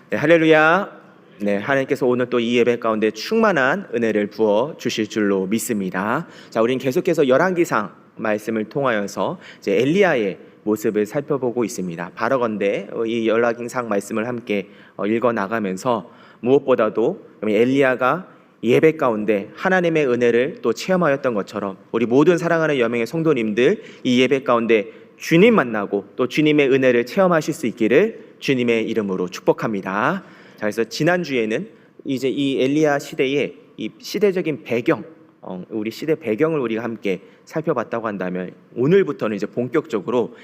네, 할렐루야. 네, 하나님께서 오늘 또 이 예배 가운데 충만한 은혜를 부어 주실 줄로 믿습니다. 자, 우리는 계속해서 열왕기상 말씀을 통하여서 이제 엘리야의 모습을 살펴보고 있습니다. 바라건대 이 열왕기상 말씀을 함께 읽어 나가면서 무엇보다도 엘리야가 예배 가운데 하나님의 은혜를 또 체험하였던 것처럼 우리 모든 사랑하는 여명의 성도님들 이 예배 가운데 주님 만나고 또 주님의 은혜를 체험하실 수 있기를 주님의 이름으로 축복합니다. 자, 그래서 지난주에는 이제 이 엘리야 시대의 이 시대적인 배경, 우리 시대 배경을 우리가 함께 살펴봤다고 한다면 오늘부터는 이제 본격적으로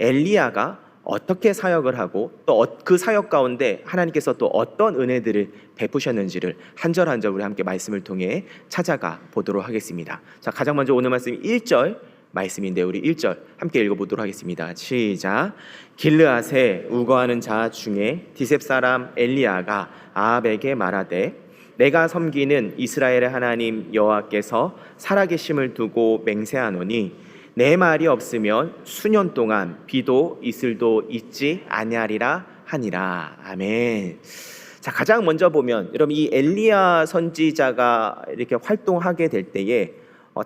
엘리야가 어떻게 사역을 하고 또 그 사역 가운데 하나님께서 또 어떤 은혜들을 베푸셨는지를 한 절 한 절 우리 함께 말씀을 통해 찾아가 보도록 하겠습니다. 자, 가장 먼저 오늘 말씀 1절 말씀인데 우리 1절 함께 읽어보도록 하겠습니다. 시작. 길르앗에 우거하는 자 중에 디셉 사람 엘리야가 아합에게 말하되 내가 섬기는 이스라엘의 하나님 여호와께서 살아계심을 두고 맹세하노니 내 말이 없으면 수년 동안 비도 이슬도 있지 아니하리라 하니라. 아멘. 자, 가장 먼저 보면 여러분 이 엘리야 선지자가 이렇게 활동하게 될 때에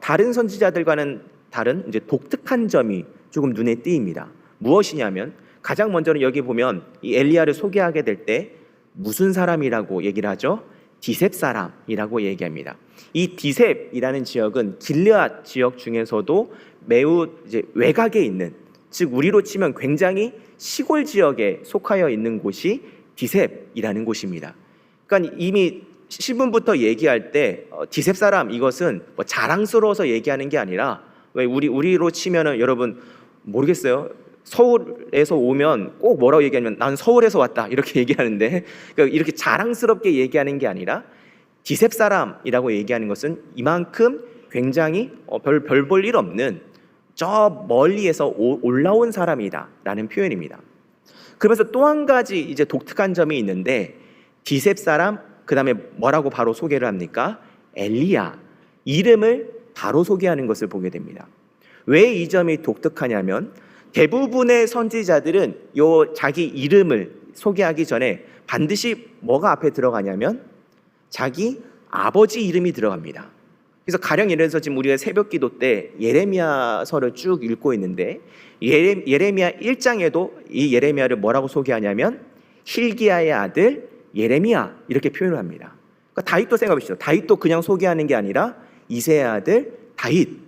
다른 선지자들과는 다른 이제 독특한 점이 조금 눈에 띄입니다. 무엇이냐면 가장 먼저는 여기 보면 이 엘리야를 소개하게 될 때 무슨 사람이라고 얘기를 하죠? 디셉 사람이라고 얘기합니다. 이 디셉이라는 지역은 길르앗 지역 중에서도 매우 이제 외곽에 있는, 즉 우리로 치면 굉장히 시골 지역에 속하여 있는 곳이 디셉이라는 곳입니다. 그러니까 이미 시분부터 얘기할 때 디셉 사람 이것은 뭐 자랑스러워서 얘기하는 게 아니라 왜 우리로 치면은 여러분 모르겠어요. 서울에서 오면 꼭 뭐라고 얘기하면 난 서울에서 왔다 이렇게 얘기하는데 그러니까 이렇게 자랑스럽게 얘기하는 게 아니라 디셉 사람이라고 얘기하는 것은 이만큼 굉장히 별 볼 일 없는 저 멀리에서 올라온 사람이다라는 표현입니다. 그러면서 또 한 가지 이제 독특한 점이 있는데 디셉 사람 그다음에 뭐라고 바로 소개를 합니까? 엘리야 이름을 바로 소개하는 것을 보게 됩니다. 왜 이 점이 독특하냐면 대부분의 선지자들은 요 자기 이름을 소개하기 전에 반드시 뭐가 앞에 들어가냐면 자기 아버지 이름이 들어갑니다. 그래서 가령 예를 들어서 지금 우리가 새벽기도 때 예레미야서를 쭉 읽고 있는데 예레미야 1장에도 이 예레미야를 뭐라고 소개하냐면 힐기야의 아들 예레미야 이렇게 표현을 합니다. 그러니까 다윗도 생각해보시죠. 다윗도 그냥 소개하는 게 아니라 이새의 아들 다윗.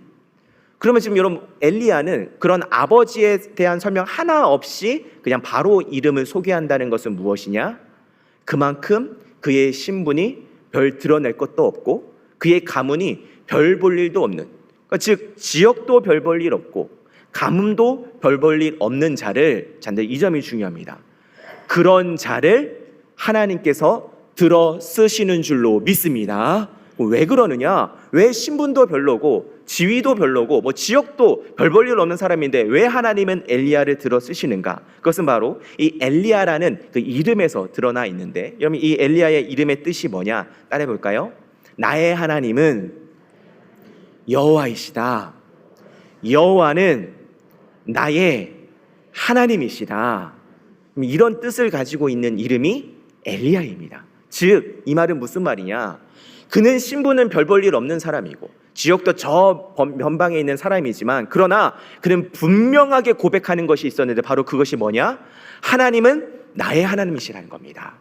그러면 지금 여러분 엘리야는 그런 아버지에 대한 설명 하나 없이 그냥 바로 이름을 소개한다는 것은 무엇이냐? 그만큼 그의 신분이 별 드러낼 것도 없고 그의 가문이 별 볼 일도 없는, 그러니까 즉 지역도 별 볼 일 없고 가문도 별 볼 일 없는 자를, 이 점이 중요합니다. 그런 자를 하나님께서 들어 쓰시는 줄로 믿습니다. 왜 그러느냐? 왜 신분도 별로고 지위도 별로고 뭐 지역도 별 볼 일 없는 사람인데 왜 하나님은 엘리야를 들어 쓰시는가? 그것은 바로 이 엘리야라는 그 이름에서 드러나 있는데 여러분 이 엘리야의 이름의 뜻이 뭐냐? 따라해 볼까요? 나의 하나님은 여호와이시다. 여호와는 나의 하나님이시다. 이런 뜻을 가지고 있는 이름이 엘리야입니다. 즉 이 말은 무슨 말이냐? 그는 신분은 별 볼 일 없는 사람이고 지역도 저 변방에 있는 사람이지만 그러나 그는 분명하게 고백하는 것이 있었는데 바로 그것이 뭐냐? 하나님은 나의 하나님이시라는 겁니다.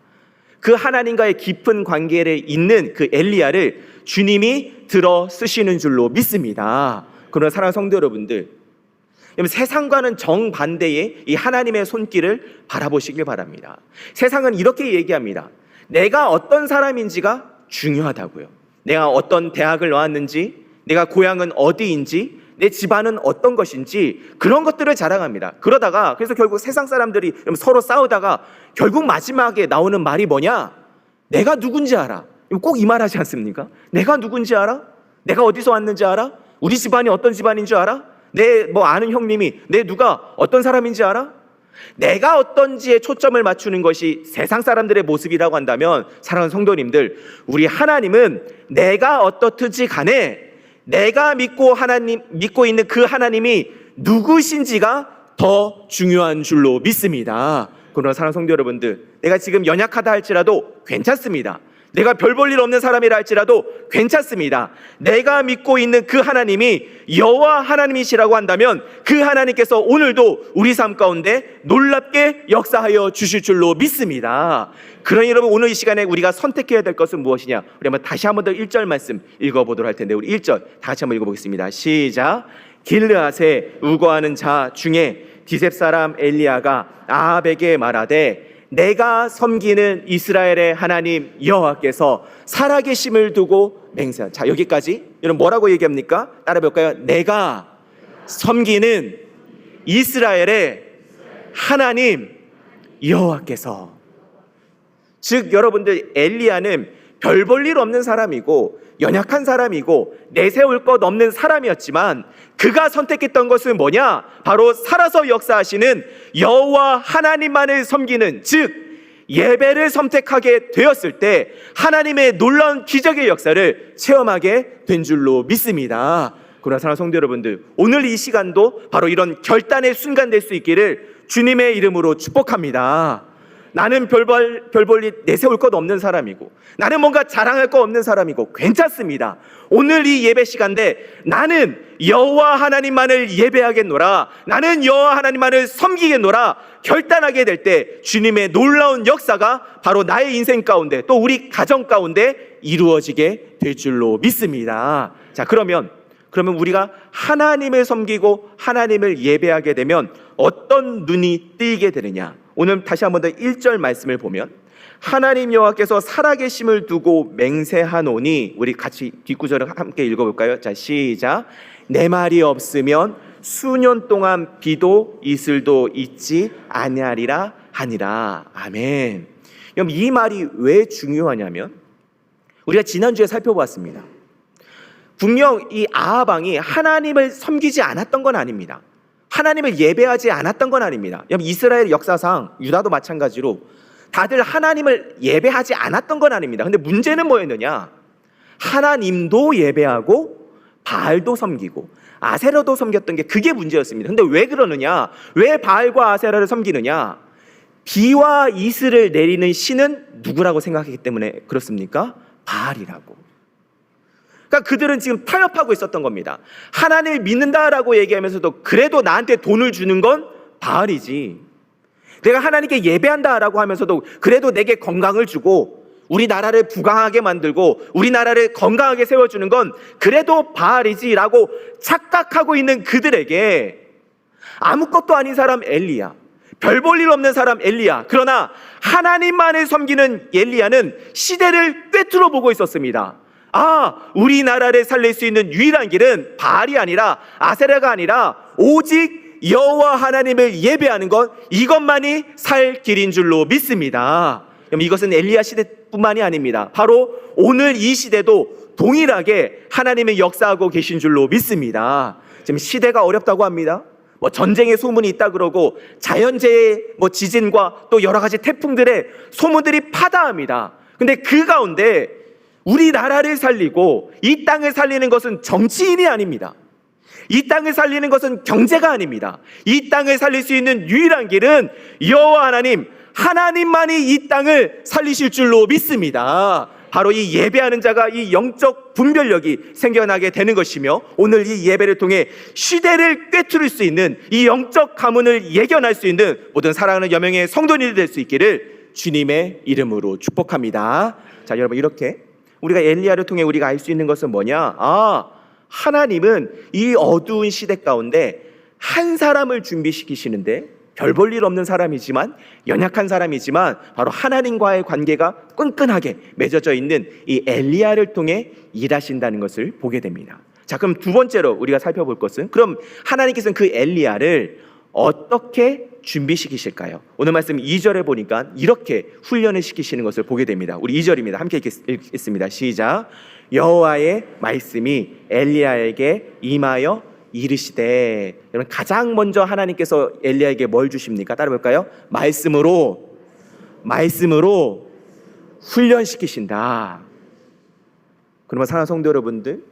그 하나님과의 깊은 관계를 잇는 그 엘리야를 주님이 들어 쓰시는 줄로 믿습니다. 그러나 사랑하는 성도 여러분들, 세상과는 정반대의 이 하나님의 손길을 바라보시길 바랍니다. 세상은 이렇게 얘기합니다. 내가 어떤 사람인지가 중요하다고요. 내가 어떤 대학을 나왔는지, 내가 고향은 어디인지, 내 집안은 어떤 것인지 그런 것들을 자랑합니다. 그러다가 그래서 결국 세상 사람들이 서로 싸우다가 결국 마지막에 나오는 말이 뭐냐? 내가 누군지 알아. 꼭 이 말 하지 않습니까? 내가 누군지 알아? 내가 어디서 왔는지 알아? 우리 집안이 어떤 집안인 줄 알아? 내 뭐 아는 형님이 내 누가 어떤 사람인지 알아? 내가 어떤지에 초점을 맞추는 것이 세상 사람들의 모습이라고 한다면 사랑하는 성도님들, 우리 하나님은 내가 어떻든지 간에 내가 믿고 있는 그 하나님이 누구신지가 더 중요한 줄로 믿습니다. 그러나 사랑하는 성도 여러분들, 내가 지금 연약하다 할지라도 괜찮습니다. 내가 별 볼 일 없는 사람이라 할지라도 괜찮습니다. 내가 믿고 있는 그 하나님이 여호와 하나님이시라고 한다면 그 하나님께서 오늘도 우리 삶 가운데 놀랍게 역사하여 주실 줄로 믿습니다. 그러니 여러분, 오늘 이 시간에 우리가 선택해야 될 것은 무엇이냐? 우리 한번 다시 한번 더 1절 말씀 읽어보도록 할 텐데, 우리 1절 다 같이 한번 읽어보겠습니다. 시작. 길르앗에 우거하는 자 중에 디셉 사람 엘리야가 아합에게 말하되 내가 섬기는 이스라엘의 하나님 여호와께서 살아계심을 두고 맹세한. 자, 여기까지 여러분 뭐라고 얘기합니까? 따라 볼까요? 내가 섬기는 이스라엘의 하나님 여호와께서. 즉 여러분들, 엘리야는 별 볼 일 없는 사람이고 연약한 사람이고 내세울 것 없는 사람이었지만 그가 선택했던 것은 뭐냐? 바로 살아서 역사하시는 여호와 하나님만을 섬기는, 즉 예배를 선택하게 되었을 때 하나님의 놀라운 기적의 역사를 체험하게 된 줄로 믿습니다. 그러나 사랑하는 성도 여러분들, 오늘 이 시간도 바로 이런 결단의 순간 될 수 있기를 주님의 이름으로 축복합니다. 나는 별 볼 일 내세울 것 없는 사람이고 나는 뭔가 자랑할 것 없는 사람이고 괜찮습니다. 오늘 이 예배 시간대 나는 여호와 하나님만을 예배하겠노라, 나는 여호와 하나님만을 섬기겠노라 결단하게 될 때 주님의 놀라운 역사가 바로 나의 인생 가운데 또 우리 가정 가운데 이루어지게 될 줄로 믿습니다. 자, 그러면 우리가 하나님을 섬기고 하나님을 예배하게 되면 어떤 눈이 뜨이게 되느냐? 오늘 다시 한번 더 1절 말씀을 보면 하나님 여호와께서 살아계심을 두고 맹세하노니, 우리 같이 뒷구절을 함께 읽어볼까요? 자, 시작. 내 말이 없으면 수년 동안 비도 이슬도 있지 아니하리라 하니라. 아멘. 그럼 이 말이 왜 중요하냐면 우리가 지난주에 살펴보았습니다. 분명 이 아합 왕이 하나님을 섬기지 않았던 건 아닙니다. 하나님을 예배하지 않았던 건 아닙니다. 여러분, 이스라엘 역사상 유다도 마찬가지로 다들 하나님을 예배하지 않았던 건 아닙니다. 근데 문제는 뭐였느냐? 하나님도 예배하고 바알도 섬기고 아세라도 섬겼던 게 그게 문제였습니다. 근데 왜 그러느냐? 왜 바알과 아세라를 섬기느냐? 비와 이슬을 내리는 신은 누구라고 생각했기 때문에 그렇습니까? 바알이라고. 그러니까 그들은 지금 타협하고 있었던 겁니다. 하나님을 믿는다라고 얘기하면서도 그래도 나한테 돈을 주는 건 바알이지, 내가 하나님께 예배한다라고 하면서도 그래도 내게 건강을 주고 우리나라를 부강하게 만들고 우리나라를 건강하게 세워주는 건 그래도 바알이지라고 착각하고 있는 그들에게 아무것도 아닌 사람 엘리야, 별 볼 일 없는 사람 엘리야, 그러나 하나님만을 섬기는 엘리야는 시대를 꿰뚫어 보고 있었습니다. 아, 우리나라를 살릴 수 있는 유일한 길은 바알이 아니라 아세라가 아니라 오직 여호와 하나님을 예배하는 것, 이것만이 살 길인 줄로 믿습니다. 이것은 엘리야 시대뿐만이 아닙니다. 바로 오늘 이 시대도 동일하게 하나님의 역사하고 계신 줄로 믿습니다. 지금 시대가 어렵다고 합니다. 전쟁의 소문이 있다 그러고 자연재해, 지진과 또 여러 가지 태풍들의 소문들이 파다합니다. 근데 그 가운데 우리나라를 살리고 이 땅을 살리는 것은 정치인이 아닙니다. 이 땅을 살리는 것은 경제가 아닙니다. 이 땅을 살릴 수 있는 유일한 길은 여호와 하나님만이 이 땅을 살리실 줄로 믿습니다. 바로 이 예배하는 자가 이 영적 분별력이 생겨나게 되는 것이며 오늘 이 예배를 통해 시대를 꿰뚫을 수 있는 이 영적 가문을 예견할 수 있는 모든 사랑하는 여명의 성도님이 될 수 있기를 주님의 이름으로 축복합니다. 자, 여러분, 이렇게 우리가 엘리야를 통해 우리가 알 수 있는 것은 뭐냐? 하나님은 이 어두운 시대 가운데 한 사람을 준비시키시는데 별 볼 일 없는 사람이지만 연약한 사람이지만 바로 하나님과의 관계가 끈끈하게 맺어져 있는 이 엘리야를 통해 일하신다는 것을 보게 됩니다. 자, 그럼 두 번째로 우리가 살펴볼 것은, 그럼 하나님께서는 그 엘리야를 어떻게 준비시키실까요? 오늘 말씀 2절에 보니까 이렇게 훈련을 시키시는 것을 보게 됩니다. 우리 2절입니다. 함께 읽겠습니다. 시작. 여호와의 말씀이 엘리야에게 임하여 이르시되. 여러분, 가장 먼저 하나님께서 엘리야에게 뭘 주십니까? 따라볼까요? 말씀으로 훈련시키신다. 그러면 사랑하는 성도 여러분들,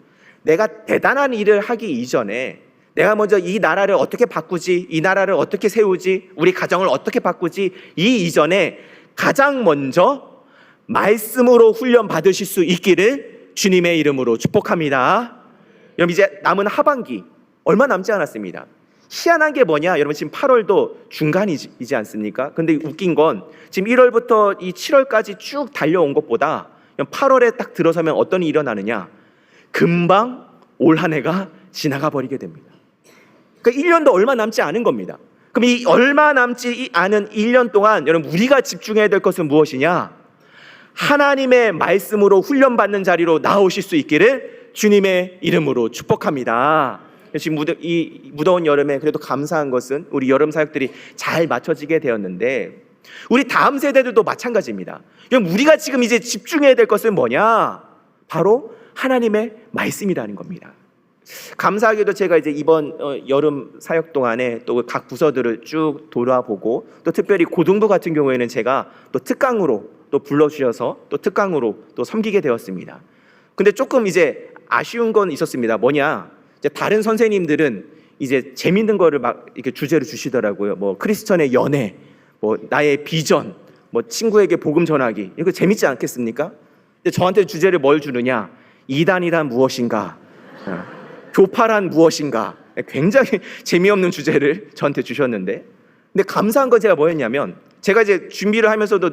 내가 대단한 일을 하기 이전에 내가 먼저 이 나라를 어떻게 바꾸지, 이 나라를 어떻게 세우지, 우리 가정을 어떻게 바꾸지, 이 이전에 가장 먼저 말씀으로 훈련 받으실 수 있기를 주님의 이름으로 축복합니다. 여러분, 이제 남은 하반기 얼마 남지 않았습니다. 희한한 게 뭐냐, 여러분, 지금 8월도 중간이지 않습니까? 근데 웃긴 건 지금 1월부터 이 7월까지 쭉 달려온 것보다 8월에 딱 들어서면 어떤 일이 일어나느냐, 금방 올 한 해가 지나가 버리게 됩니다. 그러니까 1년도 얼마 남지 않은 겁니다. 그럼 이 얼마 남지 않은 1년 동안 여러분, 우리가 집중해야 될 것은 무엇이냐? 하나님의 말씀으로 훈련받는 자리로 나오실 수 있기를 주님의 이름으로 축복합니다. 지금 이 무더운 여름에 그래도 감사한 것은 우리 여름 사역들이 잘 맞춰지게 되었는데, 우리 다음 세대들도 마찬가지입니다. 그럼 우리가 지금 이제 집중해야 될 것은 뭐냐? 바로 하나님의 말씀이라는 겁니다. 감사하게도 제가 이제 이번 여름 사역 동안에 또 각 부서들을 쭉 돌아보고, 또 특별히 고등부 같은 경우에는 제가 또 특강으로 또 불러주셔서 또 특강으로 또 섬기게 되었습니다. 근데 조금 이제 아쉬운 건 있었습니다. 뭐냐? 이제 다른 선생님들은 이제 재밌는 거를 막 이렇게 주제로 주시더라고요. 뭐 크리스천의 연애, 뭐 나의 비전, 뭐 친구에게 복음 전하기, 이거 재밌지 않겠습니까? 근데 저한테 주제를 뭘 주느냐? 이단이란 무엇인가? 교파란 무엇인가? 굉장히 재미없는 주제를 저한테 주셨는데, 근데 감사한 건 제가 뭐였냐면, 제가 이제 준비를 하면서도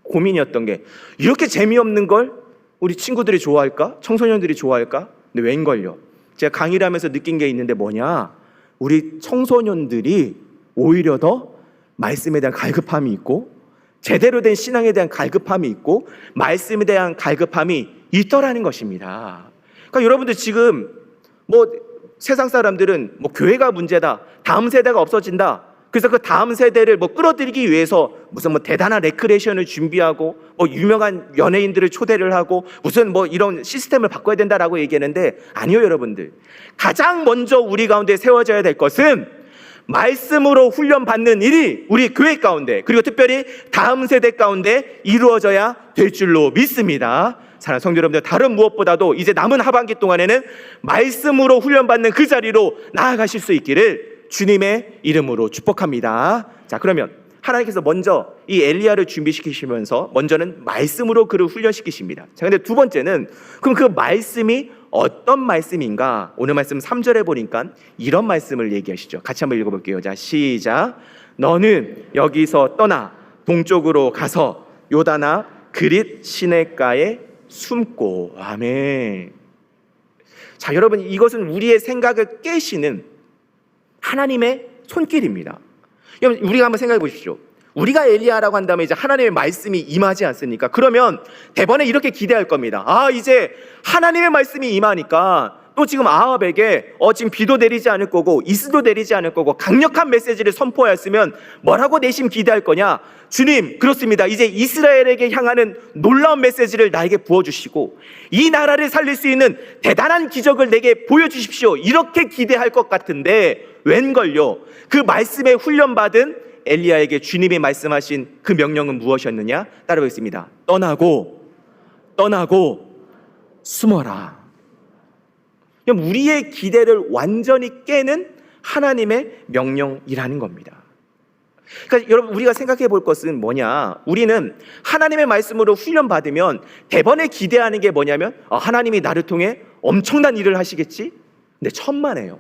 고민이었던 게, 이렇게 재미없는 걸 우리 친구들이 좋아할까? 청소년들이 좋아할까? 근데 웬걸요? 제가 강의를 하면서 느낀 게 있는데 뭐냐? 우리 청소년들이 오히려 더 말씀에 대한 갈급함이 있고, 제대로 된 신앙에 대한 갈급함이 있고, 말씀에 대한 갈급함이 있더라는 것입니다. 그러니까 여러분들 지금 뭐 세상 사람들은 뭐 교회가 문제다, 다음 세대가 없어진다, 그래서 그 다음 세대를 뭐 끌어들이기 위해서 무슨 뭐 대단한 레크레이션을 준비하고, 뭐 유명한 연예인들을 초대를 하고, 무슨 뭐 이런 시스템을 바꿔야 된다라고 얘기하는데, 아니요 여러분들, 가장 먼저 우리 가운데 세워져야 될 것은 말씀으로 훈련받는 일이 우리 교회 가운데, 그리고 특별히 다음 세대 가운데 이루어져야 될 줄로 믿습니다. 사랑하는 성도 여러분들, 다른 무엇보다도 이제 남은 하반기 동안에는 말씀으로 훈련받는 그 자리로 나아가실 수 있기를 주님의 이름으로 축복합니다. 자, 그러면 하나님께서 먼저 이 엘리야를 준비시키시면서 먼저는 말씀으로 그를 훈련시키십니다. 자, 근데 두 번째는, 그럼 그 말씀이 어떤 말씀인가? 오늘 말씀 3절에 보니까 이런 말씀을 얘기하시죠. 같이 한번 읽어볼게요. 자, 시작. 너는 여기서 떠나 동쪽으로 가서 요다나 그릿 시냇가에 숨고. 아멘. 자, 여러분, 이것은 우리의 생각을 깨시는 하나님의 손길입니다. 여러분, 우리가 한번 생각해 보십시오. 우리가 엘리야라고 한다면 이제 하나님의 말씀이 임하지 않습니까? 그러면 대번에 이렇게 기대할 겁니다. 아, 이제 하나님의 말씀이 임하니까 또 지금 아합에게 지금 비도 내리지 않을 거고 이슬도 내리지 않을 거고 강력한 메시지를 선포하였으면 뭐라고 내심 기대할 거냐? 주님, 그렇습니다. 이제 이스라엘에게 향하는 놀라운 메시지를 나에게 부어주시고 이 나라를 살릴 수 있는 대단한 기적을 내게 보여주십시오, 이렇게 기대할 것 같은데 웬걸요? 그 말씀에 훈련받은 엘리야에게 주님이 말씀하신 그 명령은 무엇이었느냐? 따라보겠습니다. 떠나고 숨어라. 우리의 기대를 완전히 깨는 하나님의 명령이라는 겁니다. 그러니까 여러분, 우리가 생각해 볼 것은 뭐냐? 우리는 하나님의 말씀으로 훈련받으면 대번에 기대하는 게 뭐냐면, 하나님이 나를 통해 엄청난 일을 하시겠지? 근데 천만에요.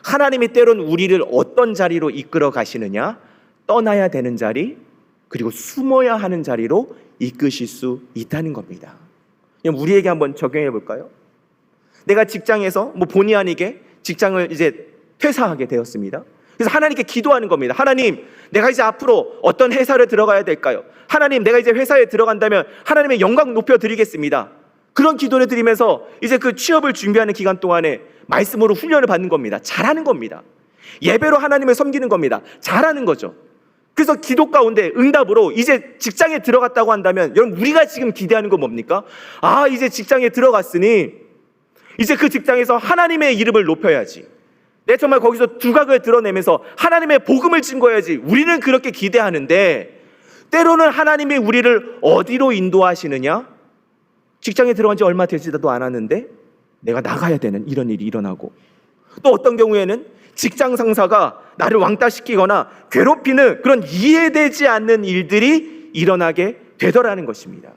하나님이 때론 우리를 어떤 자리로 이끌어 가시느냐? 떠나야 되는 자리, 그리고 숨어야 하는 자리로 이끄실 수 있다는 겁니다. 우리에게 한번 적용해 볼까요? 내가 직장에서 뭐 본의 아니게 직장을 이제 퇴사하게 되었습니다. 그래서 하나님께 기도하는 겁니다. 하나님, 내가 이제 앞으로 어떤 회사를 들어가야 될까요? 하나님, 내가 이제 회사에 들어간다면 하나님의 영광 높여드리겠습니다. 그런 기도를 드리면서 이제 그 취업을 준비하는 기간 동안에 말씀으로 훈련을 받는 겁니다. 잘하는 겁니다. 예배로 하나님을 섬기는 겁니다. 잘하는 거죠. 그래서 기도 가운데 응답으로 이제 직장에 들어갔다고 한다면, 여러분, 우리가 지금 기대하는 건 뭡니까? 이제 직장에 들어갔으니 이제 그 직장에서 하나님의 이름을 높여야지, 내 정말 거기서 두각을 드러내면서 하나님의 복음을 증거해야지. 우리는 그렇게 기대하는데, 때로는 하나님이 우리를 어디로 인도하시느냐? 직장에 들어간 지 얼마 되지도 않았는데 내가 나가야 되는 이런 일이 일어나고, 또 어떤 경우에는 직장 상사가 나를 왕따시키거나 괴롭히는 그런 이해되지 않는 일들이 일어나게 되더라는 것입니다.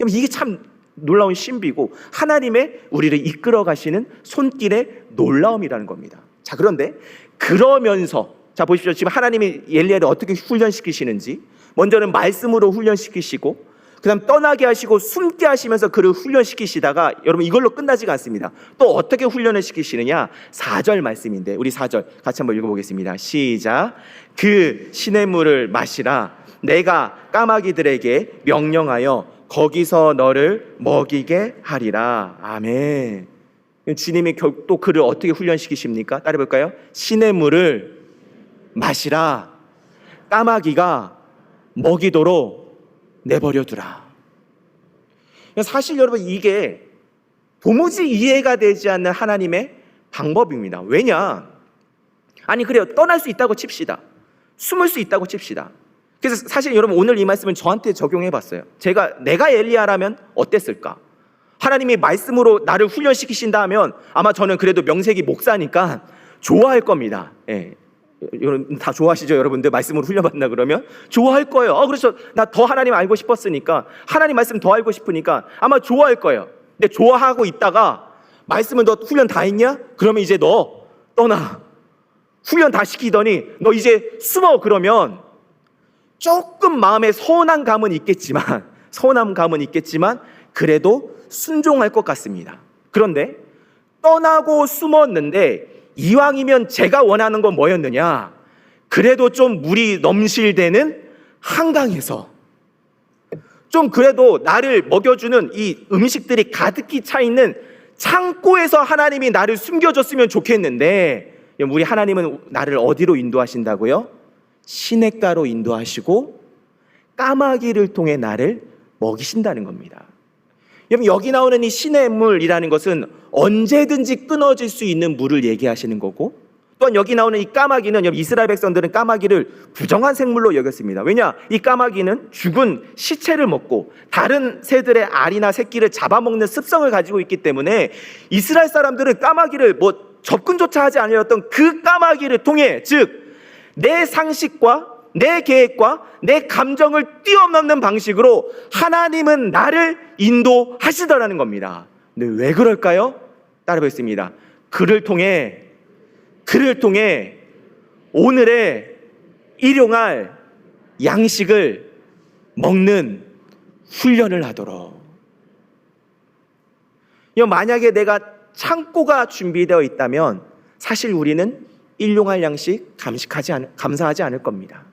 이게 참 놀라운 신비고 하나님의 우리를 이끌어 가시는 손길의 놀라움이라는 겁니다. 자, 그런데 그러면서 자 보십시오. 지금 하나님이 엘리야를 어떻게 훈련시키시는지, 먼저는 말씀으로 훈련시키시고 그다음 떠나게 하시고 숨게 하시면서 그를 훈련시키시다가 여러분 이걸로 끝나지가 않습니다. 또 어떻게 훈련을 시키시느냐? 4절 말씀인데 우리 4절 같이 한번 읽어보겠습니다. 시작. 그 시냇물을 마시라. 내가 까마귀들에게 명령하여 거기서 너를 먹이게 하리라. 아멘. 주님이 또 그를 어떻게 훈련시키십니까? 따라해볼까요? 시냇물을 마시라. 까마귀가 먹이도록 내버려두라. 사실 여러분 이게 도무지 이해가 되지 않는 하나님의 방법입니다. 왜냐? 아니 그래요. 떠날 수 있다고 칩시다. 숨을 수 있다고 칩시다. 그래서 사실 여러분 오늘 이 말씀은 저한테 적용해 봤어요. 내가 엘리야라면 어땠을까? 하나님이 말씀으로 나를 훈련시키신다 하면 아마 저는 그래도 명색이 목사니까 좋아할 겁니다. 예. 여러분 다 좋아하시죠? 여러분들 말씀으로 훈련받나 그러면 좋아할 거예요. 그래서 나 더 하나님 알고 싶었으니까 하나님 말씀 더 알고 싶으니까 아마 좋아할 거예요. 근데 좋아하고 있다가 말씀은 너 훈련 다 했냐? 그러면 이제 너 떠나. 훈련 다 시키더니 너 이제 숨어. 그러면 조금 마음에 서운한 감은 있겠지만 그래도 순종할 것 같습니다. 그런데 떠나고 숨었는데 이왕이면 제가 원하는 건 뭐였느냐? 그래도 좀 물이 넘실대는 한강에서 좀 그래도 나를 먹여주는 이 음식들이 가득히 차 있는 창고에서 하나님이 나를 숨겨줬으면 좋겠는데 우리 하나님은 나를 어디로 인도하신다고요? 시냇가로 인도하시고 까마귀를 통해 나를 먹이신다는 겁니다. 여러분 여기 나오는 이 시냇물이라는 것은 언제든지 끊어질 수 있는 물을 얘기하시는 거고, 또한 여기 나오는 이 까마귀는 여러분 이스라엘 백성들은 까마귀를 부정한 생물로 여겼습니다. 왜냐? 이 까마귀는 죽은 시체를 먹고 다른 새들의 알이나 새끼를 잡아먹는 습성을 가지고 있기 때문에 이스라엘 사람들은 까마귀를 접근조차 하지 않으렸던 그 까마귀를 통해, 즉 내 상식과 내 계획과 내 감정을 뛰어넘는 방식으로 하나님은 나를 인도하시더라는 겁니다. 근데 왜 그럴까요? 따라보겠습니다. 그를 통해 오늘의 일용할 양식을 먹는 훈련을 하도록. 만약에 내가 창고가 준비되어 있다면 사실 우리는 일용할 양식 감사하지 않을 겁니다.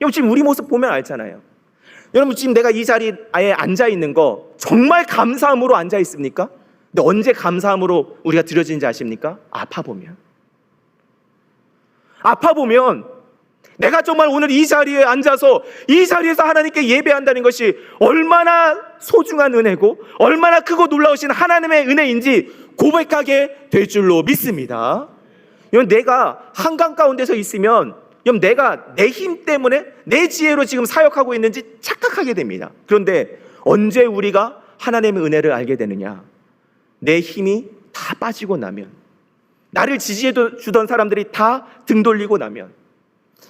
여러분 지금 우리 모습 보면 알잖아요. 여러분 지금 내가 이 자리에 앉아 있는 거 정말 감사함으로 앉아 있습니까? 근데 언제 감사함으로 우리가 드려지는지 아십니까? 아파 보면 내가 정말 오늘 이 자리에 앉아서 이 자리에서 하나님께 예배한다는 것이 얼마나 소중한 은혜고 얼마나 크고 놀라우신 하나님의 은혜인지 고백하게 될 줄로 믿습니다. 내가 한강 가운데서 있으면 내가 내 힘 때문에 내 지혜로 지금 사역하고 있는지 착각하게 됩니다. 그런데 언제 우리가 하나님의 은혜를 알게 되느냐? 내 힘이 다 빠지고 나면, 나를 지지해 주던 사람들이 다 등 돌리고 나면,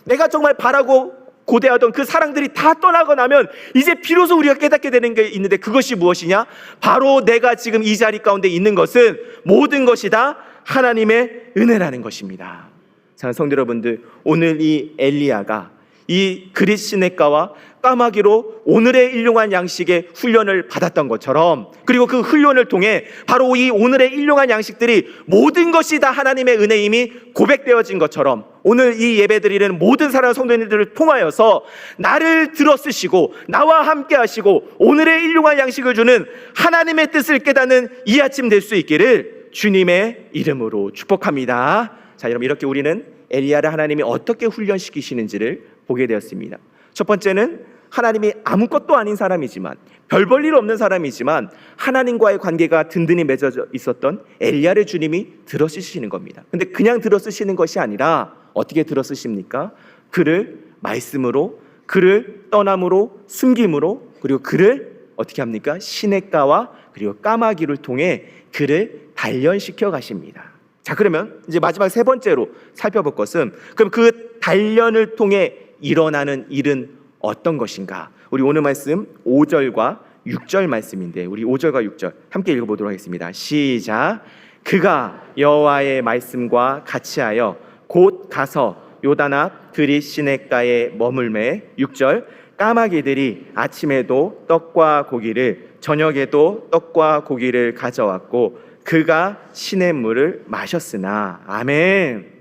내가 정말 바라고 고대하던 그 사랑들이 다 떠나고 나면 이제 비로소 우리가 깨닫게 되는 게 있는데, 그것이 무엇이냐? 바로 내가 지금 이 자리 가운데 있는 것은 모든 것이 다 하나님의 은혜라는 것입니다. 자, 성도 여러분들, 오늘 이 엘리야가 이 그릿 시냇가와 까마귀로 오늘의 일용할 양식의 훈련을 받았던 것처럼, 그리고 그 훈련을 통해 바로 이 오늘의 일용할 양식들이 모든 것이 다 하나님의 은혜임이 고백되어진 것처럼, 오늘 이 예배드리는 모든 사랑하는 성도님들을 통하여서 나를 들어쓰시고 나와 함께 하시고 오늘의 일용할 양식을 주는 하나님의 뜻을 깨닫는 이 아침 될 수 있기를 주님의 이름으로 축복합니다. 자, 여러분 이렇게 우리는 엘리야를 하나님이 어떻게 훈련시키시는지를 보게 되었습니다. 첫 번째는 하나님이 아무것도 아닌 사람이지만, 별 볼 일 없는 사람이지만 하나님과의 관계가 든든히 맺어져 있었던 엘리야를 주님이 들어쓰시는 겁니다. 근데 그냥 들어쓰시는 것이 아니라 어떻게 들어쓰십니까? 그를 말씀으로, 그를 떠남으로, 숨김으로, 그리고 그를 어떻게 합니까? 시냇가와 그리고 까마귀를 통해 그를 단련시켜 가십니다. 자, 그러면 이제 마지막 세 번째로 살펴볼 것은, 그럼 그 단련을 통해 일어나는 일은 어떤 것인가? 우리 오늘 말씀 5절과 6절 말씀인데, 우리 5절과 6절 함께 읽어보도록 하겠습니다. 시작. 그가 여호와의 말씀과 같이하여 곧 가서 요단 앞 그릿 시냇가에 머물매. 6절. 까마귀들이 아침에도 떡과 고기를, 저녁에도 떡과 고기를 가져왔고 그가 시냇물을 마셨으나. 아멘.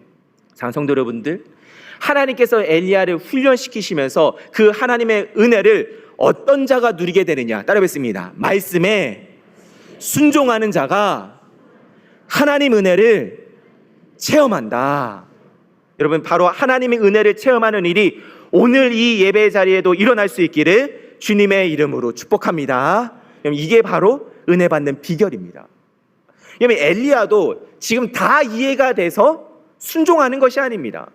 성도 여러분들, 하나님께서 엘리야를 훈련시키시면서 그 하나님의 은혜를 어떤 자가 누리게 되느냐, 따라 뵙습니다. 말씀에 순종하는 자가 하나님 은혜를 체험한다. 여러분, 바로 하나님의 은혜를 체험하는 일이 오늘 이 예배 자리에도 일어날 수 있기를 주님의 이름으로 축복합니다. 이게 바로 은혜 받는 비결입니다. 엘리야도 지금 다 이해가 돼서 순종하는 것이 아닙니다.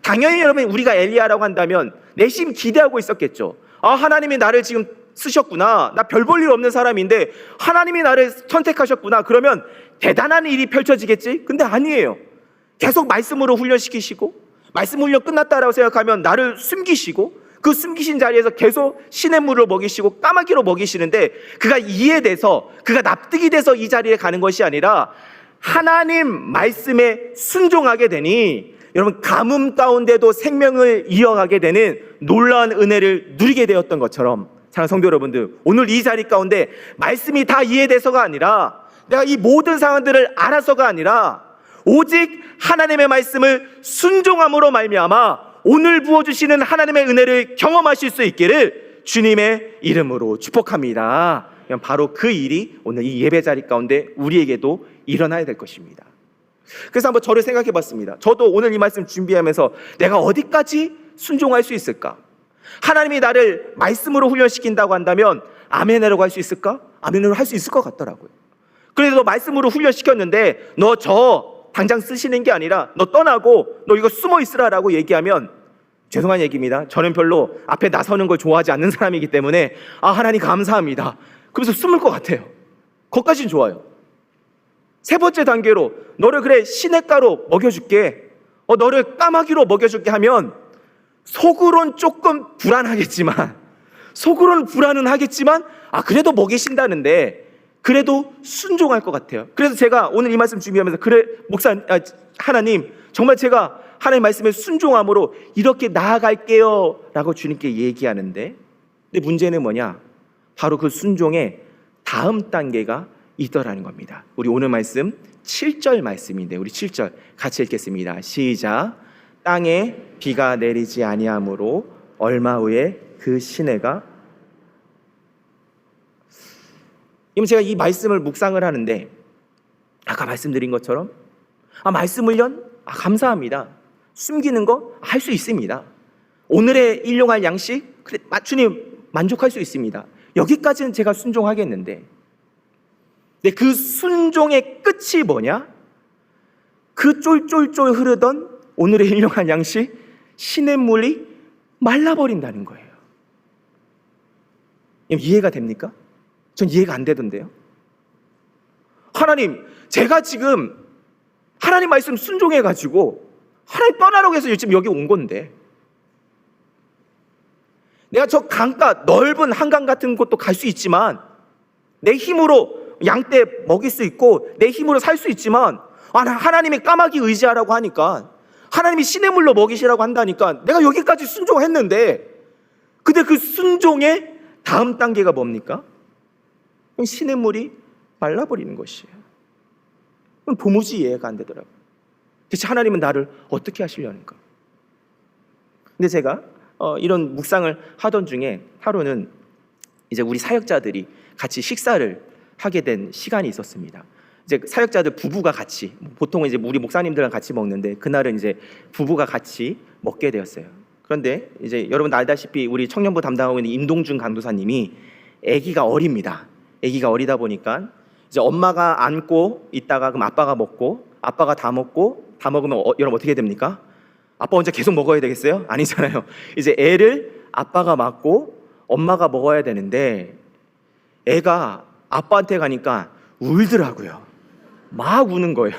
당연히 여러분, 우리가 엘리야라고 한다면 내심 기대하고 있었겠죠. 아, 하나님이 나를 지금 쓰셨구나. 나 별 볼 일 없는 사람인데 하나님이 나를 선택하셨구나. 그러면 대단한 일이 펼쳐지겠지? 근데 아니에요. 계속 말씀으로 훈련시키시고, 말씀 훈련 끝났다라고 생각하면 나를 숨기시고, 그 숨기신 자리에서 계속 시냇물을 먹이시고 까마귀로 먹이시는데, 그가 이해돼서, 그가 납득이 돼서 이 자리에 가는 것이 아니라 하나님 말씀에 순종하게 되니 여러분, 가뭄 가운데도 생명을 이어가게 되는 놀라운 은혜를 누리게 되었던 것처럼, 사랑하는 성도 여러분들, 오늘 이 자리 가운데 말씀이 다 이해돼서가 아니라, 내가 이 모든 상황들을 알아서가 아니라 오직 하나님의 말씀을 순종함으로 말미암아 오늘 부어주시는 하나님의 은혜를 경험하실 수 있기를 주님의 이름으로 축복합니다. 바로 그 일이 오늘 이 예배 자리 가운데 우리에게도 일어나야 될 것입니다. 그래서 한번 저를 생각해 봤습니다. 저도 오늘 이 말씀 준비하면서 내가 어디까지 순종할 수 있을까? 하나님이 나를 말씀으로 훈련시킨다고 한다면 아멘이라고 할 수 있을까? 아멘으로 할 수 있을 것 같더라고요. 그래서 말씀으로 훈련시켰는데 너 저 당장 쓰시는 게 아니라 너 떠나고 너 이거 숨어 있으라라고 얘기하면, 죄송한 얘기입니다. 저는 별로 앞에 나서는 걸 좋아하지 않는 사람이기 때문에 아, 하나님 감사합니다, 그래서 숨을 것 같아요. 거기까지는 좋아요. 세 번째 단계로 너를 그래 시냇가로 먹여줄게, 너를 까마귀로 먹여줄게 하면 속으론 조금 불안하겠지만, 속으로는 불안은 하겠지만, 아, 그래도 먹이신다는데 그래도 순종할 것 같아요. 그래서 제가 오늘 이 말씀 준비하면서, 그래 하나님, 정말 제가 하나님 말씀에 순종함으로 이렇게 나아갈게요 라고 주님께 얘기하는데, 근데 문제는 뭐냐? 바로 그 순종의 다음 단계가 있더라는 겁니다. 우리 오늘 말씀 7절 말씀인데, 우리 7절 같이 읽겠습니다. 시작. 땅에 비가 내리지 아니하므로 얼마 후에 그 시내가. 제가 이 말씀을 묵상을 하는데, 아까 말씀드린 것처럼 말씀 훈련 감사합니다. 숨기는 거 할 수 있습니다. 오늘의 일용할 양식, 그래, 주님 만족할 수 있습니다. 여기까지는 제가 순종하겠는데, 근데 그 순종의 끝이 뭐냐? 그 쫄쫄쫄 흐르던 오늘의 일용할 양식, 시냇물이 말라버린다는 거예요. 이해가 됩니까? 전 이해가 안 되던데요. 하나님, 제가 지금 하나님 말씀 순종해가지고 하나님 떠나라고 해서 지금 여기 온 건데, 내가 저 강가, 넓은 한강 같은 곳도 갈 수 있지만, 내 힘으로 양떼 먹일 수 있고 내 힘으로 살 수 있지만, 하나님이 까마귀 의지하라고 하니까, 하나님이 시냇물로 먹이시라고 한다니까 내가 여기까지 순종했는데, 근데 그 순종의 다음 단계가 뭡니까? 시냇물이 말라버리는 것이에요. 도무지 이해가 안 되더라고요. 대체 하나님은 나를 어떻게 하시려는가? 근데 제가 이런 묵상을 하던 중에 하루는 이제 우리 사역자들이 같이 식사를 하게 된 시간이 있었습니다. 이제 사역자들 부부가 같이, 보통은 이제 우리 목사님들랑 같이 먹는데, 그날은 이제 부부가 같이 먹게 되었어요. 그런데 이제 여러분 알다시피 우리 청년부 담당하고 있는 임동준 강도사님이 아기가 어립니다. 아기가 어리다 보니까 이제 엄마가 안고 있다가 그럼 아빠가 먹고, 아빠가 다 먹으면 여러분 어떻게 됩니까? 아빠 혼자 계속 먹어야 되겠어요? 아니잖아요. 이제 애를 아빠가 맡고 엄마가 먹어야 되는데, 애가 아빠한테 가니까 울더라고요. 막 우는 거예요.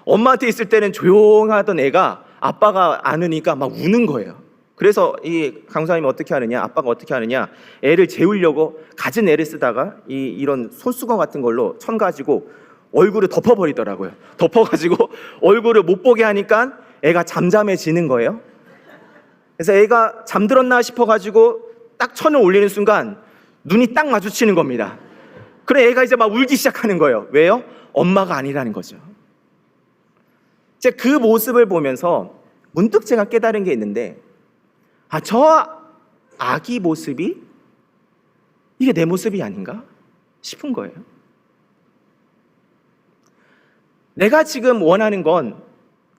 엄마한테 있을 때는 조용하던 애가 아빠가 안으니까 막 우는 거예요. 그래서 이 강사님이 어떻게 하느냐, 아빠가 어떻게 하느냐, 애를 재우려고 갖은 애를 쓰다가 이런 손수건 같은 걸로 천 가지고 얼굴을 덮어버리더라고요. 덮어가지고 얼굴을 못 보게 하니까 애가 잠잠해지는 거예요. 그래서 애가 잠들었나 싶어가지고 딱 천을 올리는 순간 눈이 딱 마주치는 겁니다. 그래 애가 이제 막 울기 시작하는 거예요. 왜요? 엄마가 아니라는 거죠. 그 모습을 보면서 문득 제가 깨달은 게 있는데, 저 아기 모습이 이게 내 모습이 아닌가 싶은 거예요. 내가 지금 원하는 건,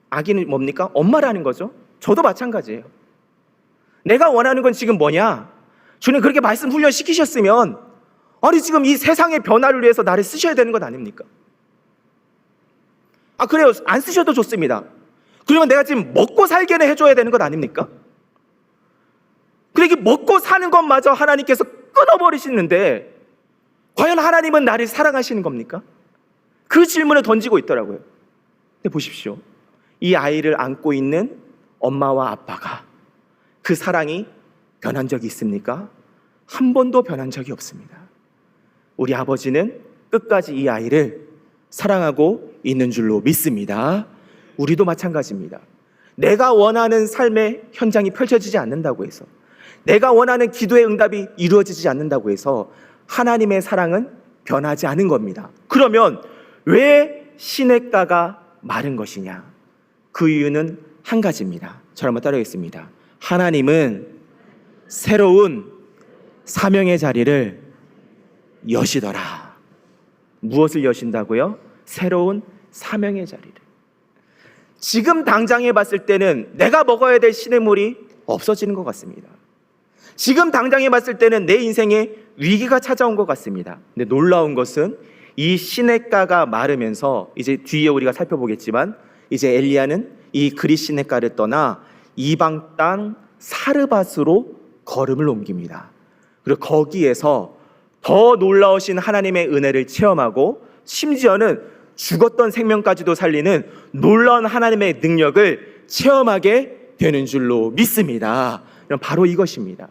아기는 뭡니까? 엄마라는 거죠. 저도 마찬가지예요. 내가 원하는 건 지금 뭐냐? 주님 그렇게 말씀 훈련 시키셨으면 아니 지금 이 세상의 변화를 위해서 나를 쓰셔야 되는 것 아닙니까? 그래요. 안 쓰셔도 좋습니다. 그러면 내가 지금 먹고 살게는 해줘야 되는 것 아닙니까? 그러니까 먹고 사는 것마저 하나님께서 끊어버리시는데 과연 하나님은 나를 사랑하시는 겁니까? 그 질문을 던지고 있더라고요. 근데 보십시오. 이 아이를 안고 있는 엄마와 아빠가 그 사랑이 변한 적이 있습니까? 한 번도 변한 적이 없습니다. 우리 아버지는 끝까지 이 아이를 사랑하고 있는 줄로 믿습니다. 우리도 마찬가지입니다. 내가 원하는 삶의 현장이 펼쳐지지 않는다고 해서, 내가 원하는 기도의 응답이 이루어지지 않는다고 해서 하나님의 사랑은 변하지 않은 겁니다. 그러면 왜 시냇가가 마른 것이냐? 그 이유는 한 가지입니다. 저를 한번 따라하겠습니다. 하나님은 새로운 사명의 자리를 여시더라. 무엇을 여신다고요? 새로운 사명의 자리를. 지금 당장에 봤을 때는 내가 먹어야 될 시냇물이 없어지는 것 같습니다. 지금 당장에 봤을 때는 내 인생에 위기가 찾아온 것 같습니다. 근데 놀라운 것은 이 시냇가가 마르면서 이제 뒤에 우리가 살펴보겠지만 이제 엘리야는 이 그릿 시냇가를 떠나 이방 땅 사르밧으로 걸음을 옮깁니다. 그리고 거기에서 더 놀라우신 하나님의 은혜를 체험하고 심지어는 죽었던 생명까지도 살리는 놀라운 하나님의 능력을 체험하게 되는 줄로 믿습니다. 바로 이것입니다.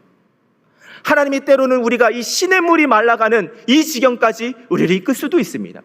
하나님이 때로는 우리가 이 시냇물이 말라가는 이 지경까지 우리를 이끌 수도 있습니다.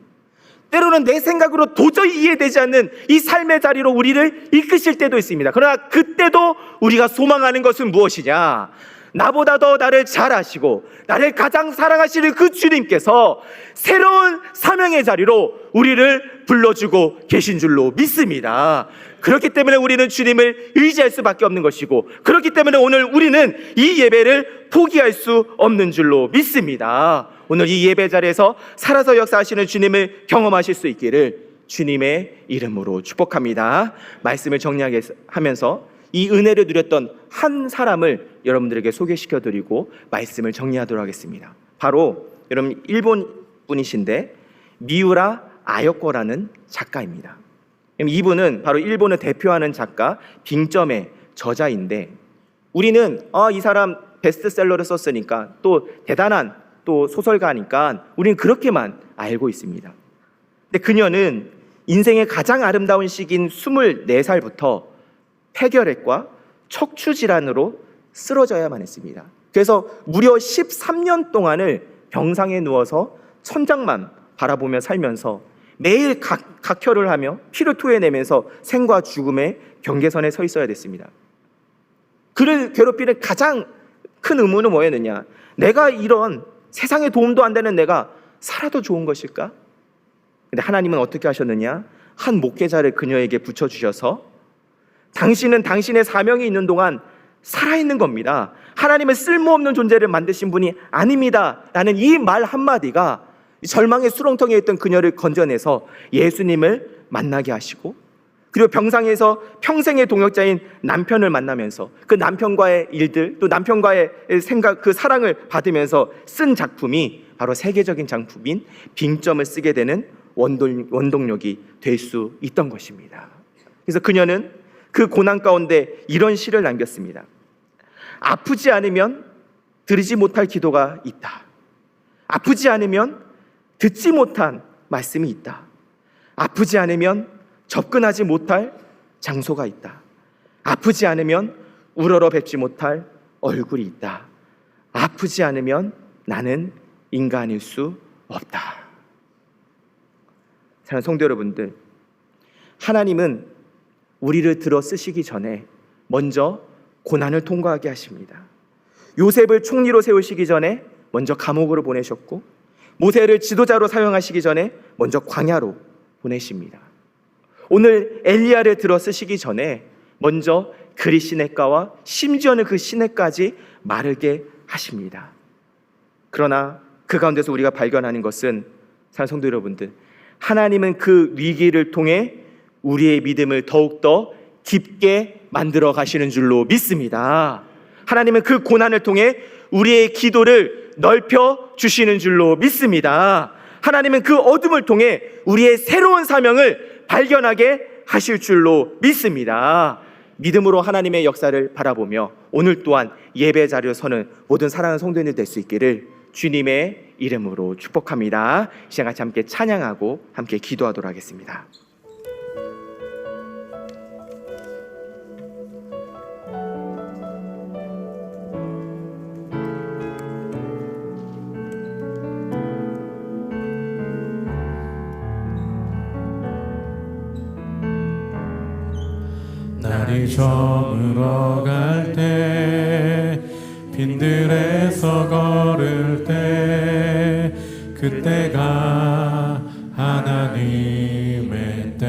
때로는 내 생각으로 도저히 이해되지 않는 이 삶의 자리로 우리를 이끄실 때도 있습니다. 그러나 그때도 우리가 소망하는 것은 무엇이냐? 나보다 더 나를 잘 아시고 나를 가장 사랑하시는 그 주님께서 새로운 사명의 자리로 우리를 불러주고 계신 줄로 믿습니다. 그렇기 때문에 우리는 주님을 의지할 수밖에 없는 것이고, 그렇기 때문에 오늘 우리는 이 예배를 포기할 수 없는 줄로 믿습니다. 오늘 이 예배 자리에서 살아서 역사하시는 주님을 경험하실 수 있기를 주님의 이름으로 축복합니다. 말씀을 정리하면서 이 은혜를 누렸던 한 사람을 여러분들에게 소개시켜드리고 말씀을 정리하도록 하겠습니다. 바로 여러분 일본 분이신데 미우라 아요코라는 작가입니다. 이분은 바로 일본을 대표하는 작가 빙점의 저자인데, 우리는 이 사람 베스트셀러를 썼으니까 또 대단한 또 소설가니까 우리는 그렇게만 알고 있습니다. 근데 그녀는 인생의 가장 아름다운 시기인 24살부터 폐결핵과 척추질환으로 쓰러져야만 했습니다. 그래서 무려 13년 동안을 병상에 누워서 천장만 바라보며 살면서 매일 각혈을 하며 피를 토해내면서 생과 죽음의 경계선에 서 있어야 됐습니다. 그를 괴롭히는 가장 큰 의문은 뭐였느냐? 내가 이런 세상에 도움도 안 되는 내가 살아도 좋은 것일까? 근데 하나님은 어떻게 하셨느냐? 한 목회자를 그녀에게 붙여주셔서 당신은 당신의 사명이 있는 동안 살아있는 겁니다. 하나님은 쓸모없는 존재를 만드신 분이 아닙니다 라는 이 말 한마디가 절망의 수렁텅이에 있던 그녀를 건져내서 예수님을 만나게 하시고, 그리고 병상에서 평생의 동역자인 남편을 만나면서 그 남편과의 일들, 또 남편과의 생각, 그 사랑을 받으면서 쓴 작품이 바로 세계적인 작품인 빙점을 쓰게 되는 원동력이 될 수 있던 것입니다. 그래서 그녀는 그 고난 가운데 이런 시를 남겼습니다. 아프지 않으면 드리지 못할 기도가 있다. 아프지 않으면 듣지 못한 말씀이 있다. 아프지 않으면 접근하지 못할 장소가 있다. 아프지 않으면 우러러 뵙지 못할 얼굴이 있다. 아프지 않으면 나는 인간일 수 없다. 사랑하는 성도 여러분들, 하나님은 우리를 들어 쓰시기 전에 먼저 고난을 통과하게 하십니다. 요셉을 총리로 세우시기 전에 먼저 감옥으로 보내셨고, 모세를 지도자로 사용하시기 전에 먼저 광야로 보내십니다. 오늘 엘리야를 들어 쓰시기 전에 먼저 그리 시냇가와 심지어는 그 시냇까지 마르게 하십니다. 그러나 그 가운데서 우리가 발견하는 것은, 사랑하는 성도 여러분들, 하나님은 그 위기를 통해 우리의 믿음을 더욱더 깊게 만들어 가시는 줄로 믿습니다. 하나님은 그 고난을 통해 우리의 기도를 넓혀 주시는 줄로 믿습니다. 하나님은 그 어둠을 통해 우리의 새로운 사명을 발견하게 하실 줄로 믿습니다. 믿음으로 하나님의 역사를 바라보며 오늘 또한 예배 자리에 서는 모든 사랑하는 성도님들 될 수 있기를 주님의 이름으로 축복합니다. 이 시간 같이 함께 찬양하고 함께 기도하도록 하겠습니다. 날이 저물어 갈 때, 빈들에서 걸을 때, 그때가 하나님의 때.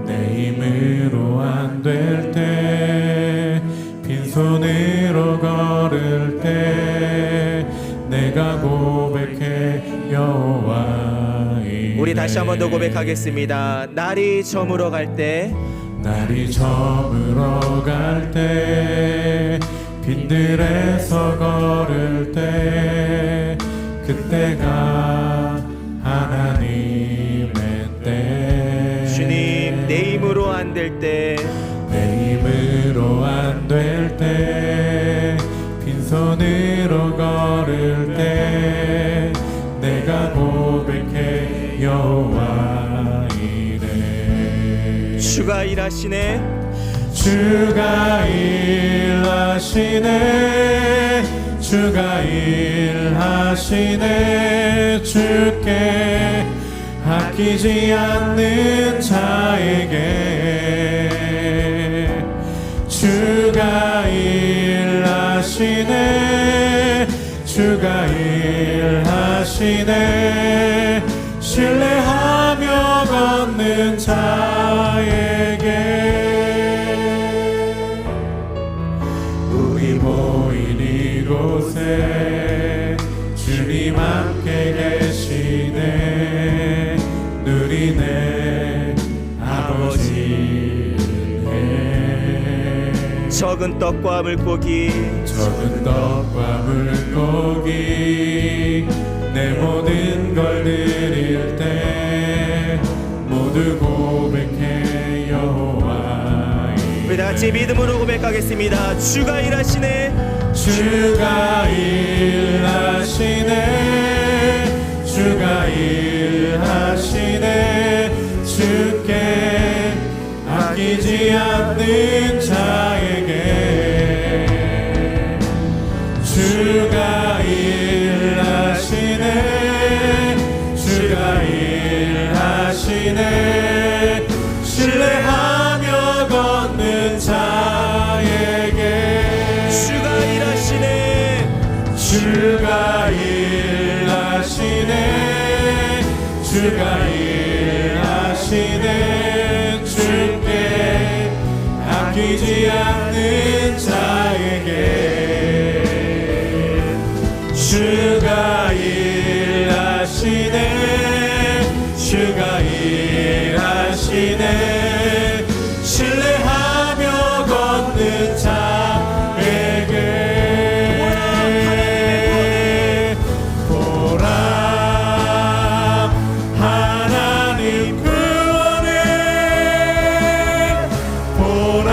내 힘으로 안 될 때, 빈손으로 걸을 때, 내가 고백해 여호와. 우리 다시 한 번 더 고백하겠습니다. 날이 저물어 갈 때, 날이 저물어 갈 때, 빈들에서 걸을 때, 그때가 하나님의 때. 주님, 내 힘으로 안 될 때, 내 힘으로 안 될 때, 빈손으로 걸을 때, 내가 고백해 여호와 이래. 주가 일하시네, 주가 일하시네, 주가 일하시네. 주께 아끼지 않는 자에게 주가 일하시네, 주가 일하시네. 신뢰하며 걷는 자에게 우리 모인 이곳에 주님 함께 계시네. 누리네 아버지네. 적은 떡과 물고기, 적은 떡과 물고기, 내 모든 걸 드릴 때 모두 고백해 여호와. 우리 다 같이 믿음으로 고백하겠습니다. 주가 일하시네, 주가 일하시네, 주가 일하시네. 주께 아끼지 않는 자에게 주가 일하시네, 주가 일하시네. 신뢰하며 걷는 자에게 주가 일하시네, 주가 일하시네, 주가 일하시네. 주께 아끼지 않는 자에게 주가 일하시네, 주가 일하시네. 신뢰하며 걷는 자에게 보라 하나님 구원에, 보라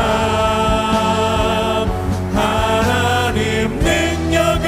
하나님 능력에.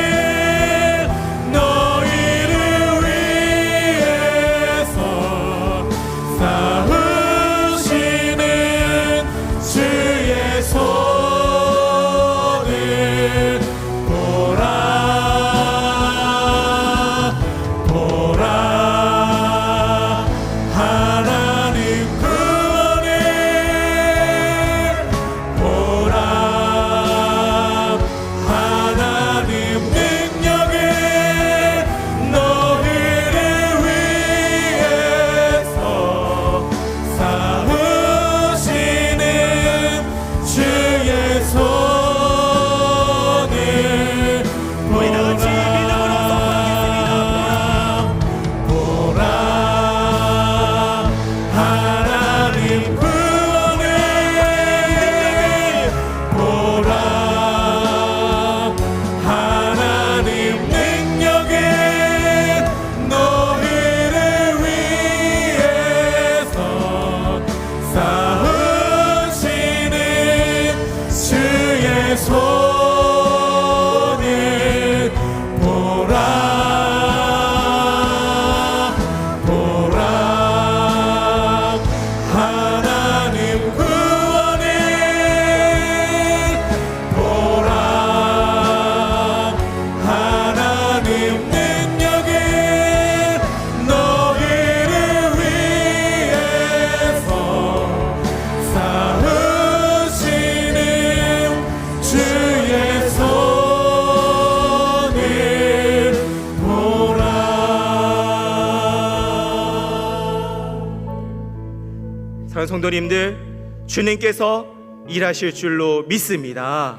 사랑하는 성도님들, 주님께서 일하실 줄로 믿습니다.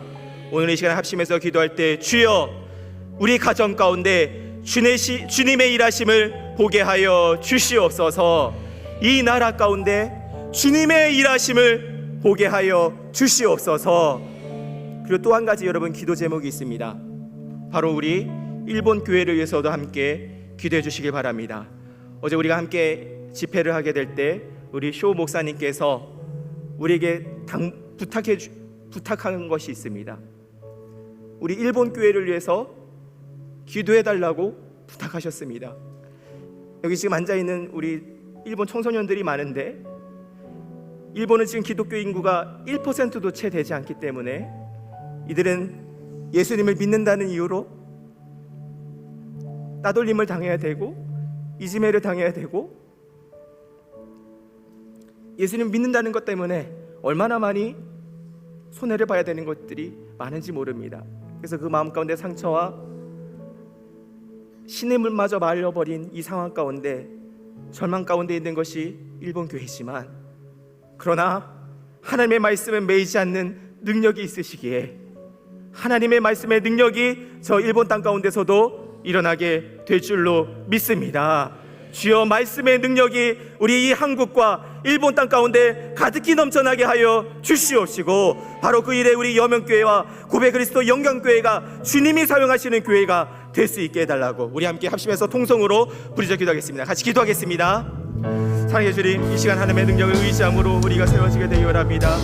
오늘 이 시간에 합심해서 기도할 때 주여 우리 가정 가운데 주님의 일하심을 보게 하여 주시옵소서. 이 나라 가운데 주님의 일하심을 보게 하여 주시옵소서. 그리고 또 한 가지 여러분 기도 제목이 있습니다. 바로 우리 일본 교회를 위해서도 함께 기도해 주시길 바랍니다. 어제 우리가 함께 집회를 하게 될 때 우리 쇼 목사님께서 우리에게 부탁한 것이 있습니다. 우리 일본 교회를 위해서 기도해 달라고 부탁하셨습니다. 여기 지금 앉아 있는 우리 일본 청소년들이 많은데 일본은 지금 기독교 인구가 1%도 채 되지 않기 때문에 이들은 예수님을 믿는다는 이유로 따돌림을 당해야 되고 이지매를 당해야 되고 예수님 믿는다는 것 때문에 얼마나 많이 손해를 봐야 되는 것들이 많은지 모릅니다. 그래서 그 마음 가운데 상처와 신의 물마저 말려버린 이 상황 가운데 절망 가운데 있는 것이 일본 교회지만, 그러나 하나님의 말씀에 매이지 않는 능력이 있으시기에 하나님의 말씀의 능력이 저 일본 땅 가운데서도 일어나게 될 줄로 믿습니다. 주여 말씀의 능력이 우리 이 한국과 일본 땅 가운데 가득히 넘쳐나게 하여 주시옵시고, 바로 그 일에 우리 여명교회와 구배 그리스도 영광교회가 주님이 사용하시는 교회가 될 수 있게 해달라고 우리 함께 합심해서 통성으로 부르짖어 기도하겠습니다. 같이 기도하겠습니다. 사랑해 주님, 이 시간 하나님의 능력을 의지함으로 우리가 세워지게 되어 원합니다.